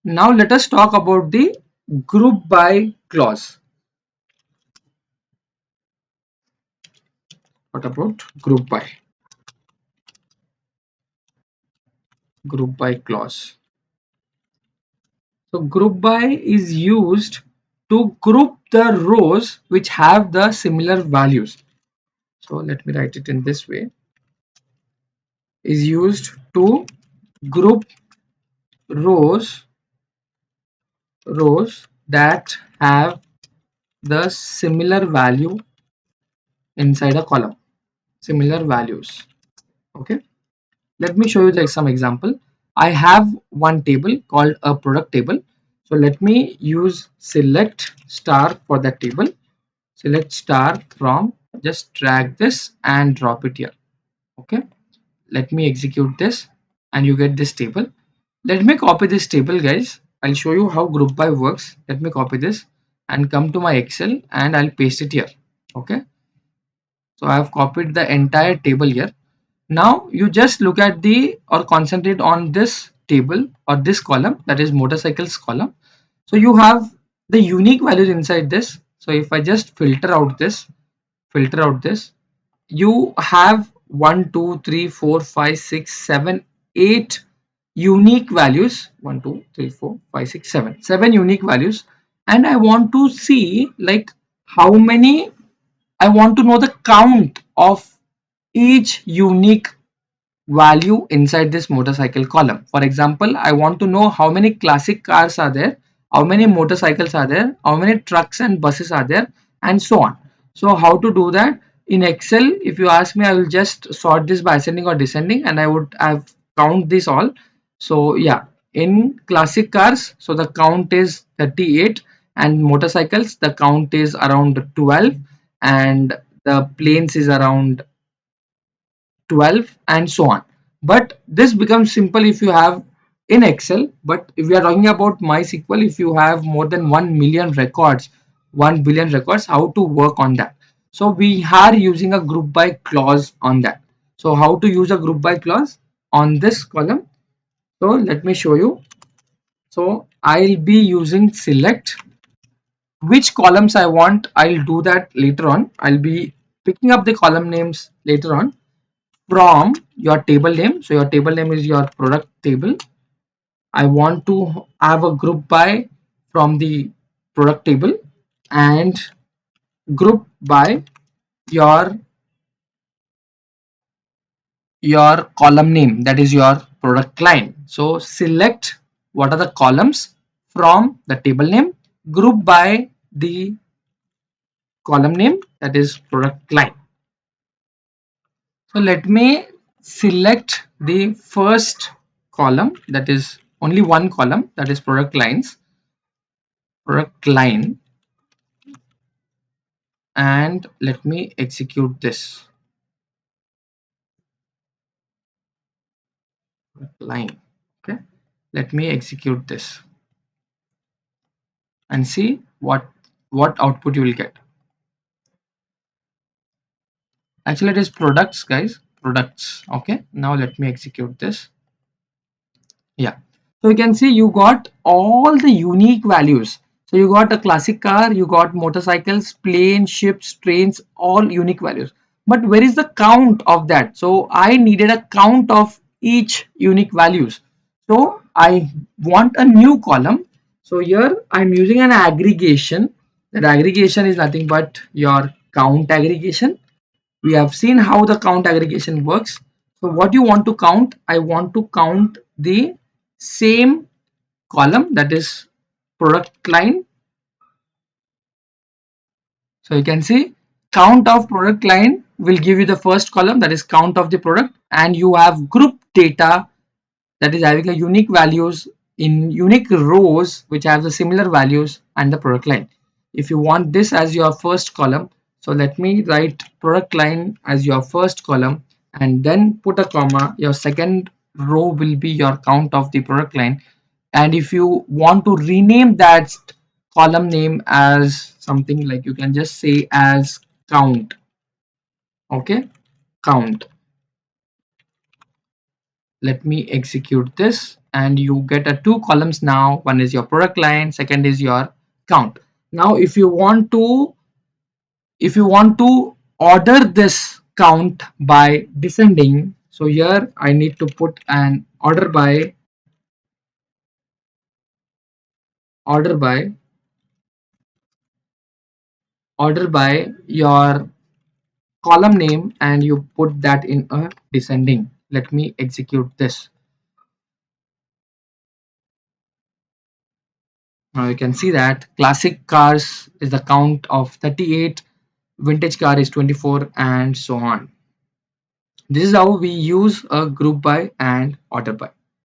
Now let us talk about the group by clause. What about group by clause? So group by is used to group the rows which have the similar values. So let me write it in this way. Is used to group rows that have the similar value inside a column. Similar values. Okay. Let me show you some example. I have one table called a product table. So let me use select star for that table. Select star from, just drag this and drop it here. Okay, let me execute this and you get this table. Let me copy this table, guys. I'll show you how group by works. Let me copy this and come to my Excel and I'll paste it here. Okay, so I have copied the entire table here. Now you just look at the or concentrate on this table or this column, that is motorcycles column. So you have the unique values inside this. So if I just filter out this, you have 1 2 3 4 5 6 7 8 unique values. 1 2 3 4 5 6 7 unique values, and I want to see like how many. I want to know the count of each unique value inside this motorcycle column. For example, I want to know how many classic cars are there, how many motorcycles are there, how many trucks and buses are there, and so on. So how to do that in Excel? If you ask me, I will just sort this by ascending or descending, and I would have count this all. So yeah, in classic cars, so the count is 38, and motorcycles the count is around 12, and the planes is around 12, and so on. But this becomes simple if you have in Excel. But if we are talking about MySQL, if you have more than 1 million records, 1 billion records, how to work on that? So we are using a group by clause on that. So how to use a group by clause on this column? So let me show you. So I'll be using select. Which columns I want, I'll do that later on. I'll be picking up the column names later on from your table name. So your table name is your product table. I want to have a group by from the product table and group by your column name, that is your product line. So select what are the columns from the table name, group by the column name, that is product line. So let me select the first column, that is only one column, that is product line, and let me execute this line. Okay, let me execute this and see what output you will get. Actually it is products, guys, products. Okay, now let me execute this. Yeah, so you can see you got all the unique values. So you got a classic car, you got motorcycles, planes, ships, trains, all unique values. But where is the count of that? So I needed a count of each unique values. So I want a new column. So here I'm using an aggregation. That aggregation is nothing but your count aggregation. We have seen how the count aggregation works. So what you want to count? I want to count the same column, that is product line. So you can see count of product line will give you the first column, that is count of the product, and you have group data, that is having a unique values in unique rows which have the similar values, and the product line. If you want this as your first column, so let me write product line as your first column and then put a comma. Your second row will be your count of the product line, and if you want to rename that column name as something like, you can just say as count. Okay, count. Let me execute this and you get a two columns now. One is your product line, second is your count. Now if you want to order this count by descending, so here I need to put an order by order by your column name, and you put that in a descending. Let me execute this. Now you can see that classic cars is the count of 38, vintage car is 24, and so on. This is how we use a group by and order by.